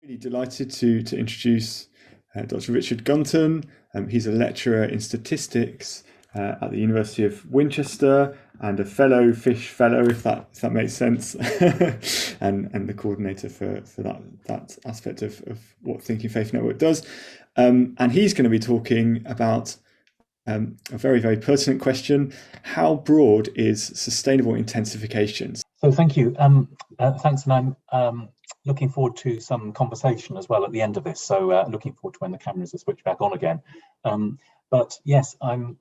Really delighted to introduce Dr. Richard Gunton. He's a lecturer in statistics at the University of Winchester and a Fish Fellow, if that makes sense, and the coordinator for that aspect of what Thinking Faith Network does. And he's going to be talking about a very, very pertinent question: how broad is sustainable intensification? So thank you. Thanks, and I'm looking forward to some conversation as well at the end of this. So looking forward to when the cameras are switched back on again. But yes, I'm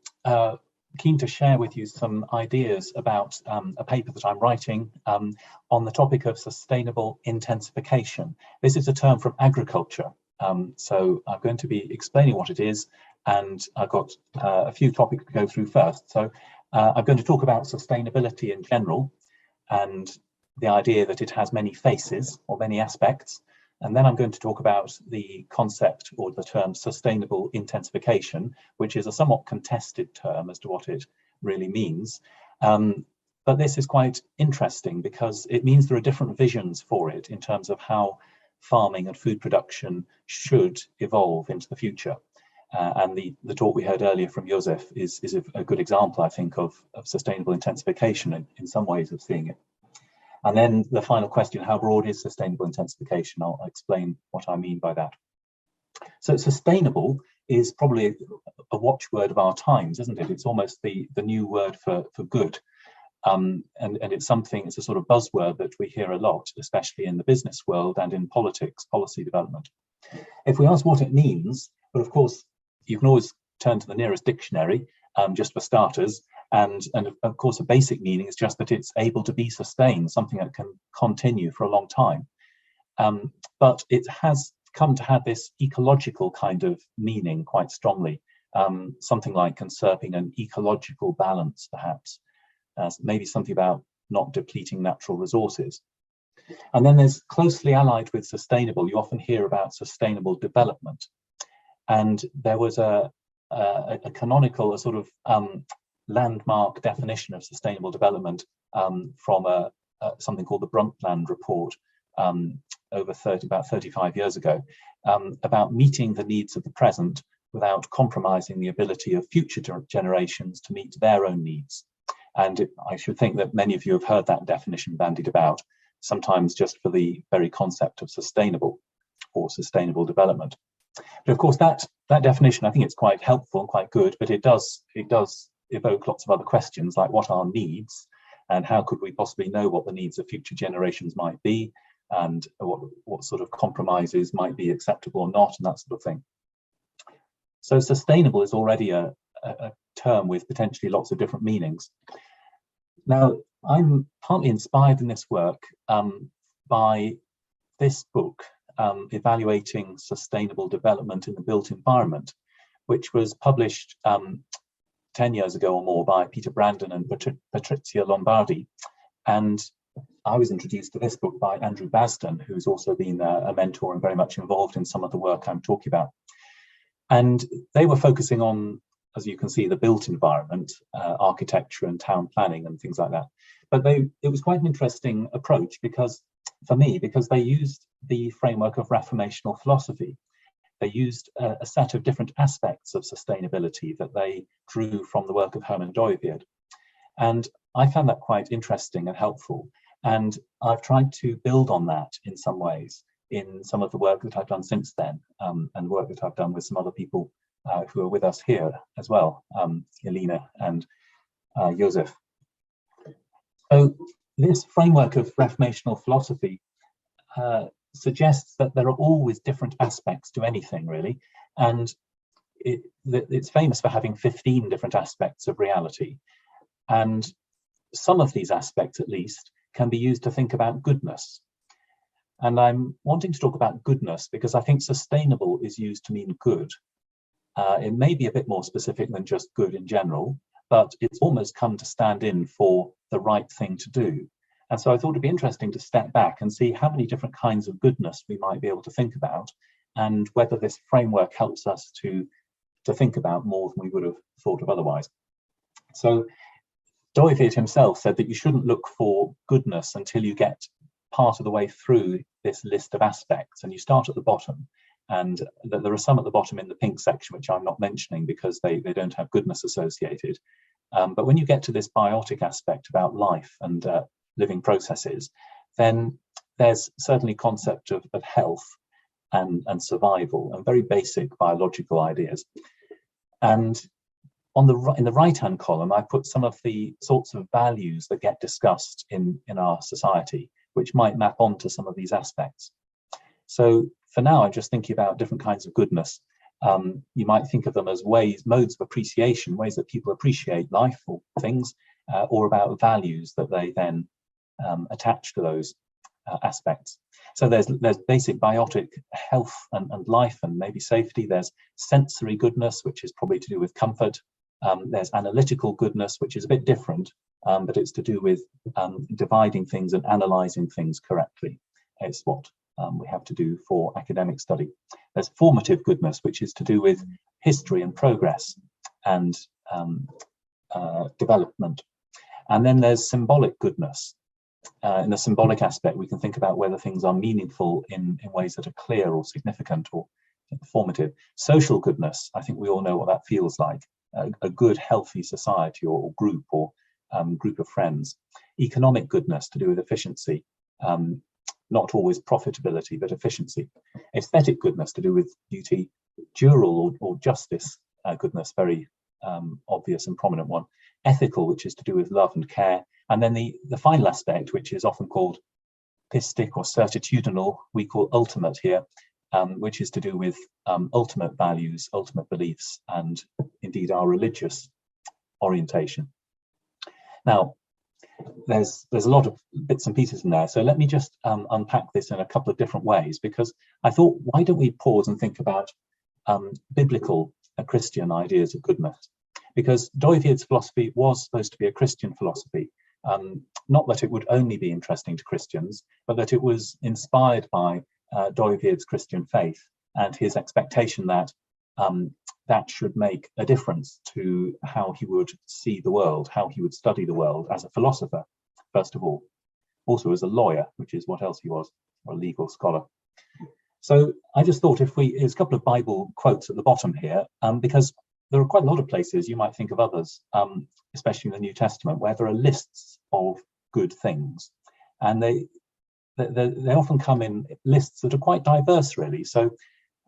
keen to share with you some ideas about a paper that I'm writing on the topic of sustainable intensification. This is a term from agriculture. So I'm going to be explaining what it is, and I've got a few topics to go through first. So I'm going to talk about sustainability in general, and the idea that it has many faces or many aspects. And then I'm going to talk about the concept or the term sustainable intensification, which is a somewhat contested term as to what it really means. But this is quite interesting because it means there are different visions for it in terms of how farming and food production should evolve into the future. And the talk we heard earlier from Joseph is a good example, I think, of sustainable intensification in some ways of seeing it. And then the final question: how broad is sustainable intensification? I'll explain what I mean by that. So sustainable is probably a watchword of our times, isn't it? It's almost the new word for good. And it's a sort of buzzword that we hear a lot, especially in the business world and in politics, policy development. If we ask what it means, but of course, you can always turn to the nearest dictionary, just for starters. And of course, a basic meaning is just that it's able to be sustained, something that can continue for a long time. But it has come to have this ecological kind of meaning quite strongly, something like conserving an ecological balance, perhaps, maybe something about not depleting natural resources. And then there's closely allied with sustainable, you often hear about sustainable development. And there was a canonical, a sort of landmark definition of sustainable development from something called the Brundtland Report about 35 years ago, about meeting the needs of the present without compromising the ability of future generations to meet their own needs. And I should think that many of you have heard that definition bandied about, sometimes just for the very concept of sustainable or sustainable development. But of course, that definition, I think it's quite helpful and quite good, but it does evoke lots of other questions, like what are needs, and how could we possibly know what the needs of future generations might be, and what sort of compromises might be acceptable or not, and that sort of thing. So sustainable is already a term with potentially lots of different meanings. Now, I'm partly inspired in this work by this book, Evaluating Sustainable Development in the Built Environment, which was published 10 years ago or more by Peter Brandon and Patrizia Lombardi. And I was introduced to this book by Andrew Basden, who's also been a mentor and very much involved in some of the work I'm talking about. And they were focusing on, as you can see, the built environment, architecture and town planning and things like that. But it was quite an interesting approach because they used the framework of reformational philosophy. They used a set of different aspects of sustainability that they drew from the work of Herman Dooyeweerd. And I found that quite interesting and helpful. And I've tried to build on that in some ways in some of the work that I've done since then, and work that I've done with some other people who are with us here as well, Elena and Joseph. So this framework of reformational philosophy suggests that there are always different aspects to anything, really, and it's famous for having 15 different aspects of reality, and some of these aspects, at least, can be used to think about goodness. And I'm wanting to talk about goodness because I think sustainable is used to mean good. It may be a bit more specific than just good in general, but it's almost come to stand in for the right thing to do. And so I thought it'd be interesting to step back and see how many different kinds of goodness we might be able to think about, and whether this framework helps us to think about more than we would have thought of otherwise. So Dooyeweerd himself said that you shouldn't look for goodness until you get part of the way through this list of aspects, and you start at the bottom, and there are some at the bottom in the pink section which I'm not mentioning because they don't have goodness associated. But when you get to this biotic aspect about life and living processes, then there's certainly concept of health and survival and very basic biological ideas. And in the right-hand column, I put some of the sorts of values that get discussed in our society, which might map onto some of these aspects. So for now, I'm just thinking about different kinds of goodness. You might think of them as modes of appreciation, ways that people appreciate life or things, or about values that they then attach to those aspects. So there's basic biotic health and life and maybe safety. There's sensory goodness, which is probably to do with comfort. There's analytical goodness, which is a bit different, but it's to do with dividing things and analysing things correctly. It's what we have to do for academic study. There's formative goodness, which is to do with history and progress and development. And then there's symbolic goodness. In the symbolic aspect, we can think about whether things are meaningful in ways that are clear or significant or formative. Social goodness, I think we all know what that feels like. A good, healthy society or group or group of friends. Economic goodness to do with efficiency, not always profitability, but efficiency. Aesthetic goodness to do with beauty. Dural or justice goodness, very obvious and prominent one. Ethical, which is to do with love and care. And then the final aspect, which is often called pistic or certitudinal, we call ultimate here, which is to do with ultimate values, ultimate beliefs, and indeed our religious orientation. Now, there's a lot of bits and pieces in there, so let me just unpack this in a couple of different ways, because I thought, why don't we pause and think about biblical Christian ideas of goodness? Because Doivier's philosophy was supposed to be a Christian philosophy, not that it would only be interesting to Christians, but that it was inspired by Doivier's Christian faith and his expectation that that should make a difference to how he would see the world, how he would study the world as a philosopher, first of all, also as a lawyer, which is what else he was, or a legal scholar. So I just thought there's a couple of Bible quotes at the bottom here, because there are quite a lot of places, you might think of others, especially in the New Testament, where there are lists of good things, and they often come in lists that are quite diverse, really. So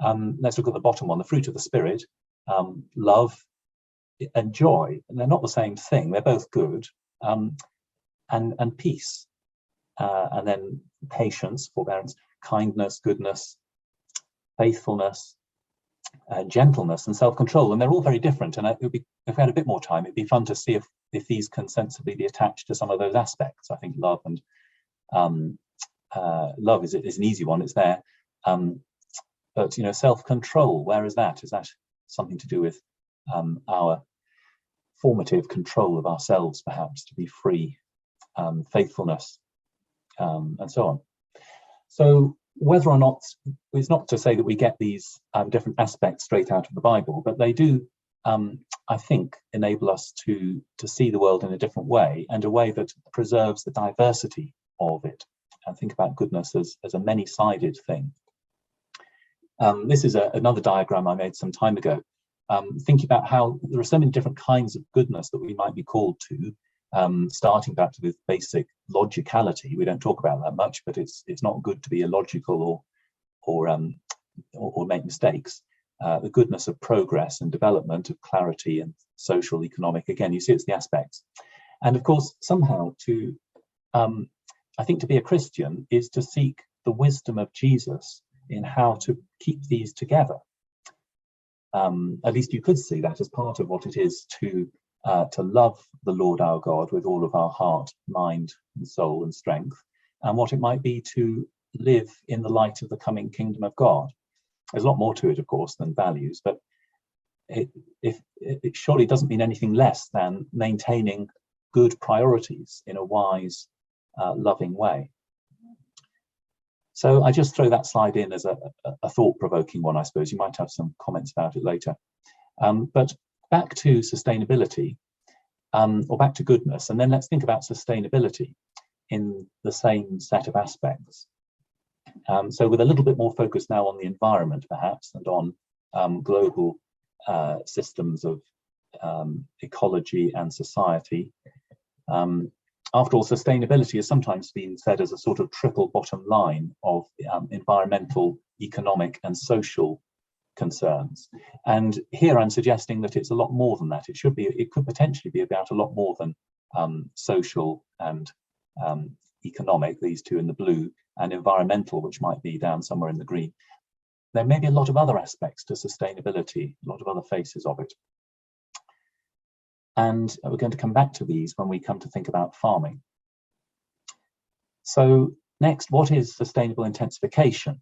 let's look at the bottom one, the fruit of the Spirit, love and joy. And they're not the same thing, they're both good, and peace, and then patience, forbearance, kindness, goodness, faithfulness, gentleness and self-control. And they're all very different, and it would be, if we had a bit more time, it'd be fun to see if these can sensibly be attached to some of those aspects. I think love and love is an easy one, it's there, but self-control, where is that? Is that something to do with our formative control of ourselves, perhaps, to be free, faithfulness, and so on? So whether or not, it's not to say that we get these different aspects straight out of the Bible, but they do, I think, enable us to see the world in a different way, and a way that preserves the diversity of it, and think about goodness as a many-sided thing. This is another diagram I made some time ago, thinking about how there are so many different kinds of goodness that we might be called to, starting back with basic logicality. We don't talk about that much, but it's not good to be illogical or make mistakes. The goodness of progress and development, of clarity and social, economic. Again, you see it's the aspects. And of course, somehow I think to be a Christian is to seek the wisdom of Jesus in how to keep these together. At least you could see that as part of what it is to love the Lord our God with all of our heart, mind, and soul and strength, and what it might be to live in the light of the coming kingdom of God. There's a lot more to it, of course, than values, but it surely doesn't mean anything less than maintaining good priorities in a wise, loving way. So I just throw that slide in as a thought-provoking one, I suppose. You might have some comments about it later. But back to sustainability, or back to goodness, and then let's think about sustainability in the same set of aspects. So with a little bit more focus now on the environment, perhaps, and on global systems of ecology and society. After all, sustainability has sometimes been said as a sort of triple bottom line of environmental, economic, and social concerns. And here I'm suggesting that it's a lot more than that. It could potentially be about a lot more than social and economic, these two in the blue, and environmental, which might be down somewhere in the green. There may be a lot of other aspects to sustainability, a lot of other faces of it. And we're going to come back to these when we come to think about farming. So next, what is sustainable intensification?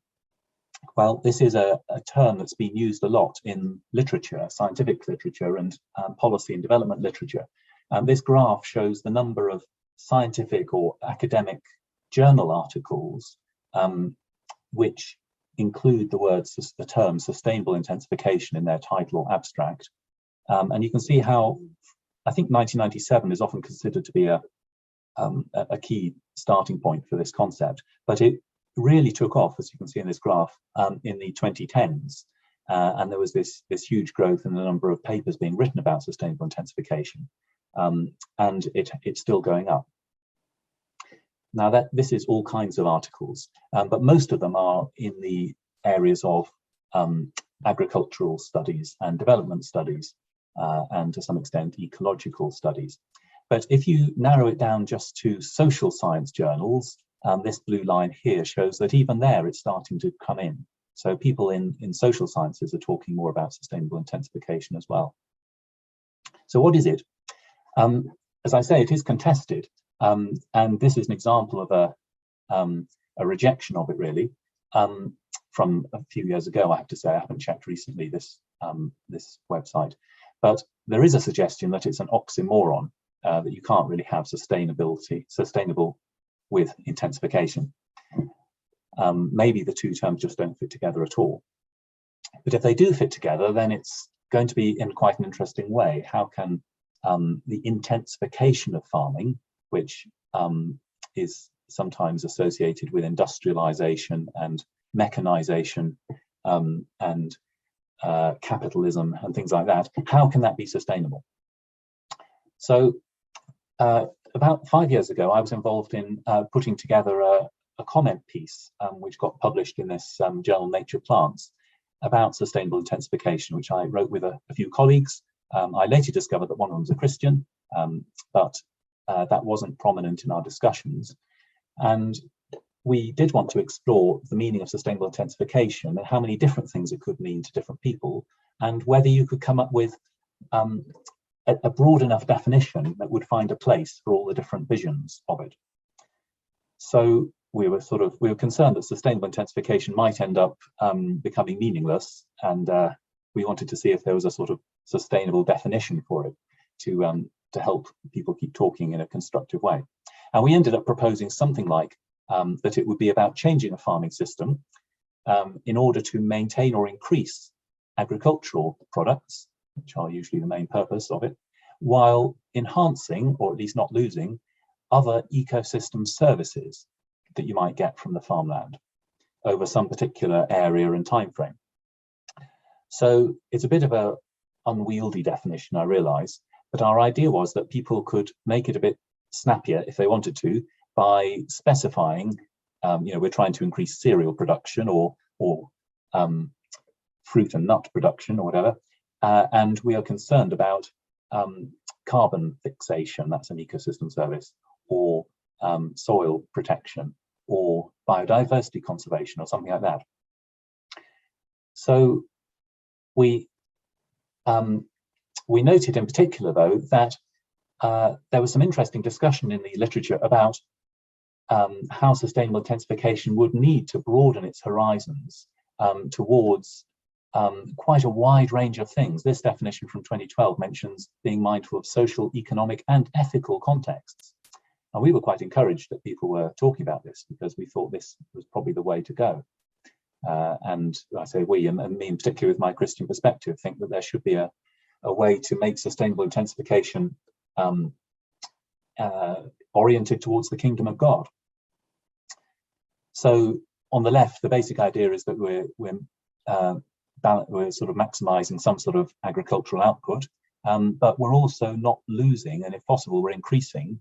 Well, this is a term that's been used a lot in literature, scientific literature, and policy and development literature. This graph shows the number of scientific or academic journal articles which include the term sustainable intensification in their title or abstract. And you can see how I think 1997 is often considered to be a key starting point for this concept, but it really took off, as you can see in this graph, in the 2010s. And there was this huge growth in the number of papers being written about sustainable intensification. And it's still going up. Now this is all kinds of articles, but most of them are in the areas of agricultural studies and development studies, and to some extent ecological studies. But if you narrow it down just to social science journals, this blue line here shows that even there it's starting to come in. So people in social sciences are talking more about sustainable intensification as well. So what is it? As I say, it is contested, and this is an example of a rejection of it, really, from a few years ago. I have to say, I haven't checked recently this website, but there is a suggestion that it's an oxymoron, that you can't really have sustainable with intensification. Maybe the two terms just don't fit together at all. But if they do fit together, then it's going to be in quite an interesting way. How can the intensification of farming, which is sometimes associated with industrialization and mechanization and capitalism and things like that, how can that be sustainable? So about 5 years ago, I was involved in putting together a comment piece which got published in this journal Nature Plants about sustainable intensification, which I wrote with a few colleagues. I later discovered that one of them was a Christian, but that wasn't prominent in our discussions. And we did want to explore the meaning of sustainable intensification and how many different things it could mean to different people, and whether you could come up with a broad enough definition that would find a place for all the different visions of it. So we were concerned that sustainable intensification might end up becoming meaningless, and we wanted to see if there was a sort of sustainable definition for it to help people keep talking in a constructive way. And we ended up proposing something like that it would be about changing a farming system in order to maintain or increase agricultural products, which are usually the main purpose of it, while enhancing, or at least not losing, other ecosystem services that you might get from the farmland over some particular area and time frame. So it's a bit of an unwieldy definition, I realise, but our idea was that people could make it a bit snappier if they wanted to by specifying, we're trying to increase cereal production or fruit and nut production or whatever, and we are concerned about carbon fixation, that's an ecosystem service, or soil protection, or biodiversity conservation, or something like that. So we noted in particular, though, that there was some interesting discussion in the literature about how sustainable intensification would need to broaden its horizons towards quite a wide range of things. This definition from 2012 mentions being mindful of social, economic, and ethical contexts. And we were quite encouraged that people were talking about this, because we thought this was probably the way to go. And I say we, and me in particular with my Christian perspective, think that there should be a way to make sustainable intensification oriented towards the kingdom of God. So on the left, the basic idea is that we're sort of maximizing some sort of agricultural output, but we're also not losing, and if possible, we're increasing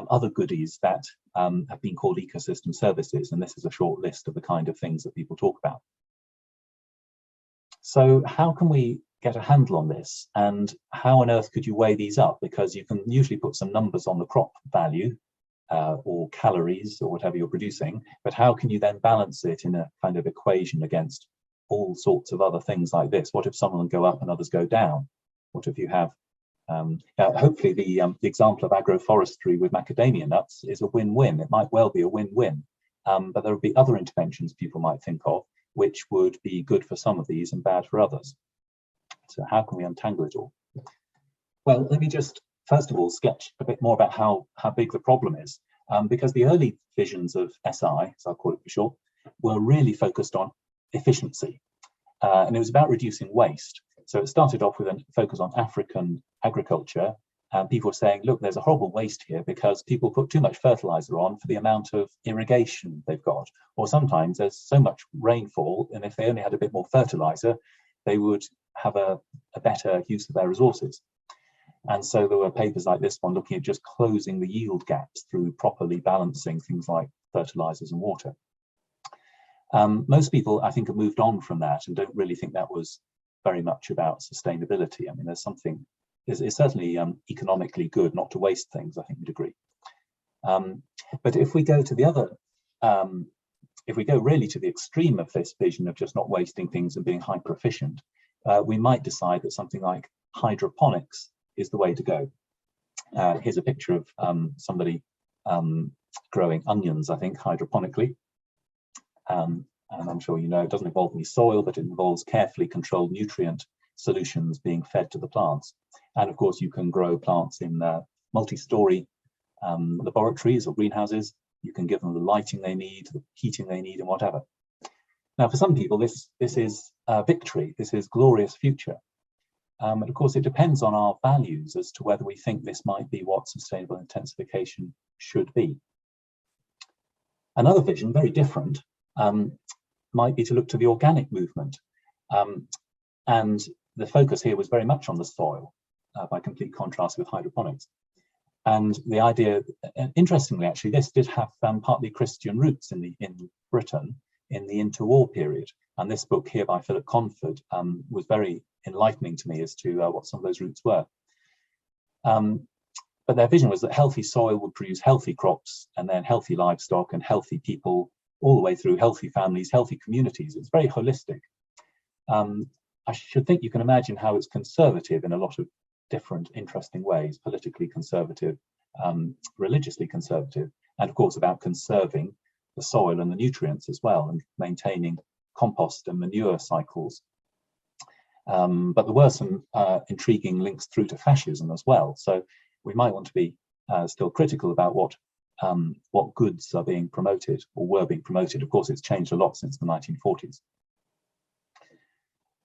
other goodies that have been called ecosystem services. And this is a short list of the kind of things that people talk about. So how can we get a handle on this, and how on earth could you weigh these up? Because you can usually put some numbers on the crop value or calories or whatever you're producing, but how can you then balance it in a kind of equation against all sorts of other things like this? What if some of them go up and others go down? What if you have, hopefully the example of agroforestry with macadamia nuts is a win-win. It might well be a win-win, but there would be other interventions people might think of which would be good for some of these and bad for others. So how can we untangle it all? Well, let me just first of all sketch a bit more about how big the problem is, because the early visions of SI, as I'll call it for short, were really focused on efficiency, and it was about reducing waste. So it started off with a focus on African agriculture, and people were saying, look, there's a horrible waste here because people put too much fertilizer on for the amount of irrigation they've got, or sometimes there's so much rainfall, and if they only had a bit more fertilizer, they would have a better use of their resources. And so there were papers like this one looking at just closing the yield gaps through properly balancing things like fertilizers and water. Most people, I think, have moved on from that and don't really think that was very much about sustainability. I mean, there's something, it's certainly economically good not to waste things, I think we'd agree. But if we go to the other, if we go really to the extreme of this vision of just not wasting things and being hyper efficient, we might decide that something like hydroponics is the way to go. Here's a picture of somebody growing onions, I think, hydroponically. And I'm sure you know it doesn't involve any soil, but it involves carefully controlled nutrient solutions being fed to the plants. And of course, you can grow plants in multi-story laboratories or greenhouses. You can give them the lighting they need, the heating they need, and whatever. Now, for some people, this is victory. This is glorious future. And of course, it depends on our values as to whether we think this might be what sustainable intensification should be. Another vision, very different, might be to look to the organic movement. And the focus here was very much on the soil, by complete contrast with hydroponics. And the idea, interestingly, actually, this did have partly Christian roots in Britain in the interwar period. And this book here by Philip Conford was very enlightening to me as to what some of those roots were. But their vision was that healthy soil would produce healthy crops, and then healthy livestock and healthy people, all the way through healthy families, healthy communities. It's very holistic. I should think you can imagine how it's conservative in a lot of different interesting ways, politically conservative, religiously conservative, and of course about conserving the soil and the nutrients as well, and maintaining compost and manure cycles. But there were some intriguing links through to fascism as well. So we might want to be still critical about what goods are being promoted or were being promoted. Of course, it's changed a lot since the 1940s.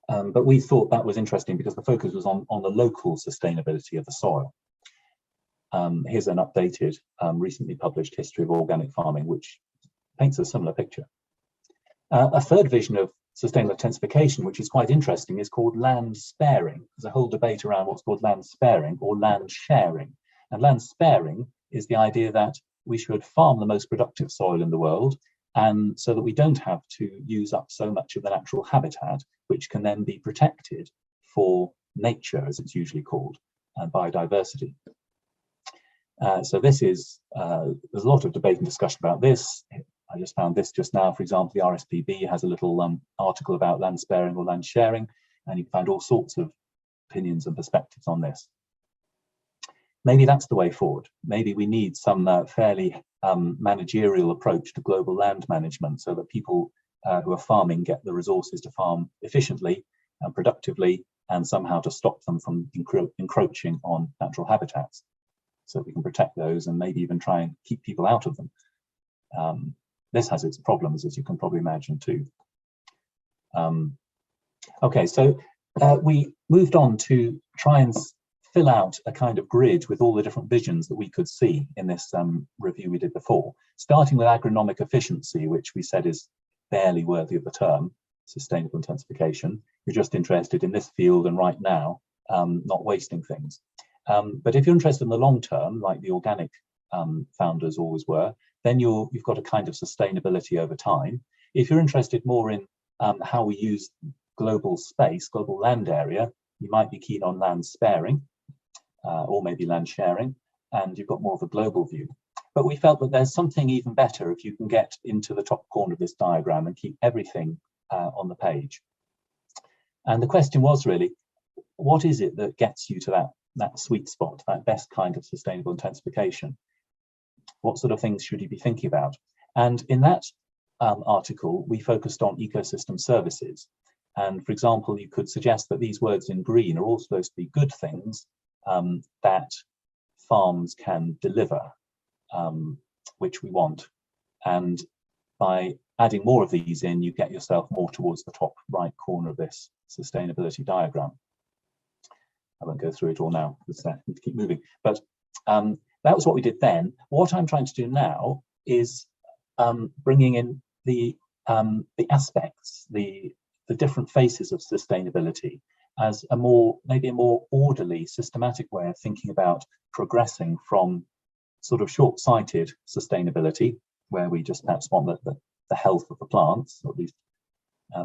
But we thought that was interesting because the focus was on the local sustainability of the soil. Here's an updated, recently published history of organic farming, which paints a similar picture. A third vision of sustainable intensification, which is quite interesting, is called land sparing. There's a whole debate around what's called land sparing or land sharing. And land sparing is the idea that we should farm the most productive soil in the world, and so that we don't have to use up so much of the natural habitat, which can then be protected for nature, as it's usually called, and biodiversity. So this is, there's a lot of debate and discussion about this. I just found this just now, for example, the RSPB has a little article about land sparing or land sharing, and you can find all sorts of opinions and perspectives on this. Maybe that's the way forward. Maybe we need some fairly managerial approach to global land management so that people who are farming get the resources to farm efficiently and productively, and somehow to stop them from encroaching on natural habitats. So we can protect those and maybe even try and keep people out of them. This has its problems, as you can probably imagine too. Okay, so we moved on to try and fill out a kind of grid with all the different visions that we could see in this review we did before, starting with agronomic efficiency, which we said is barely worthy of the term, sustainable intensification. You're just interested in this field and right now, not wasting things. But if you're interested in the long term, like the organic founders always were, then you've got a kind of sustainability over time. If you're interested more in how we use global space, global land area, you might be keen on land sparing or maybe land sharing, and you've got more of a global view. But we felt that there's something even better if you can get into the top corner of this diagram and keep everything on the page. And the question was really, what is it that gets you to that sweet spot, that best kind of sustainable intensification? What sort of things should you be thinking about? And in that article, we focused on ecosystem services. And for example, you could suggest that these words in green are all supposed to be good things that farms can deliver, which we want. And by adding more of these in, you get yourself more towards the top right corner of this sustainability diagram. I won't go through it all now because I need to keep moving. But that was what we did then. What I'm trying to do now is bringing in the aspects, the different faces of sustainability as maybe a more orderly, systematic way of thinking about progressing from sort of short-sighted sustainability, where we just perhaps want the health of the plants, or at least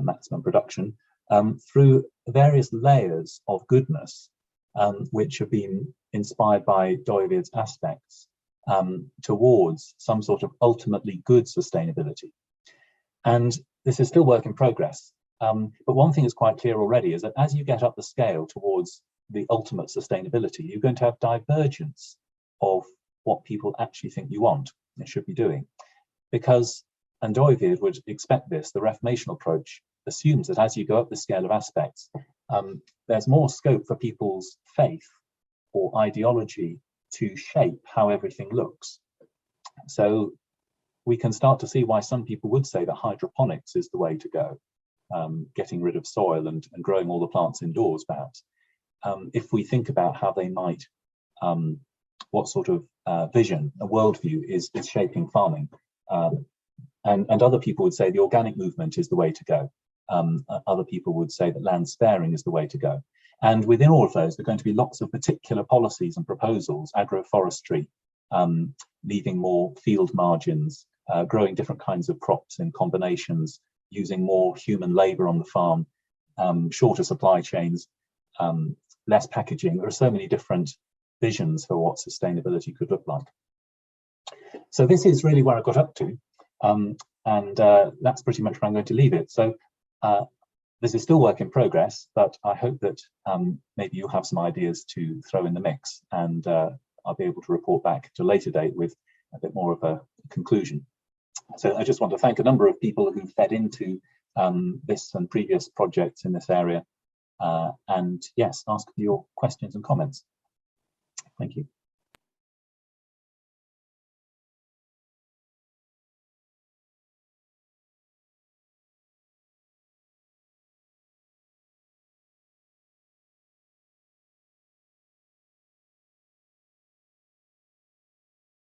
maximum production, through various layers of goodness, which have been inspired by Doivid's aspects towards some sort of ultimately good sustainability. And this is still work in progress. But one thing is quite clear already is that as you get up the scale towards the ultimate sustainability, you're going to have divergence of what people actually think you want and should be doing. Because, and Doivid would expect this, the Reformational approach assumes that as you go up the scale of aspects, there's more scope for people's faith or ideology to shape how everything looks. So we can start to see why some people would say that hydroponics is the way to go, getting rid of soil and growing all the plants indoors, perhaps. If we think about how they might, what sort of vision, a worldview is shaping farming. And other people would say the organic movement is the way to go. Other people would say that land sparing is the way to go. And within all of those, there are going to be lots of particular policies and proposals, agroforestry, leaving more field margins, growing different kinds of crops in combinations, using more human labor on the farm, shorter supply chains, less packaging. There are so many different visions for what sustainability could look like. So this is really where I got up to. And that's pretty much where I'm going to leave it. So this is still work in progress, but I hope that maybe you'll have some ideas to throw in the mix, and I'll be able to report back at a later date with a bit more of a conclusion. So I just want to thank a number of people who fed into this and previous projects in this area. And yes, ask for your questions and comments. Thank you.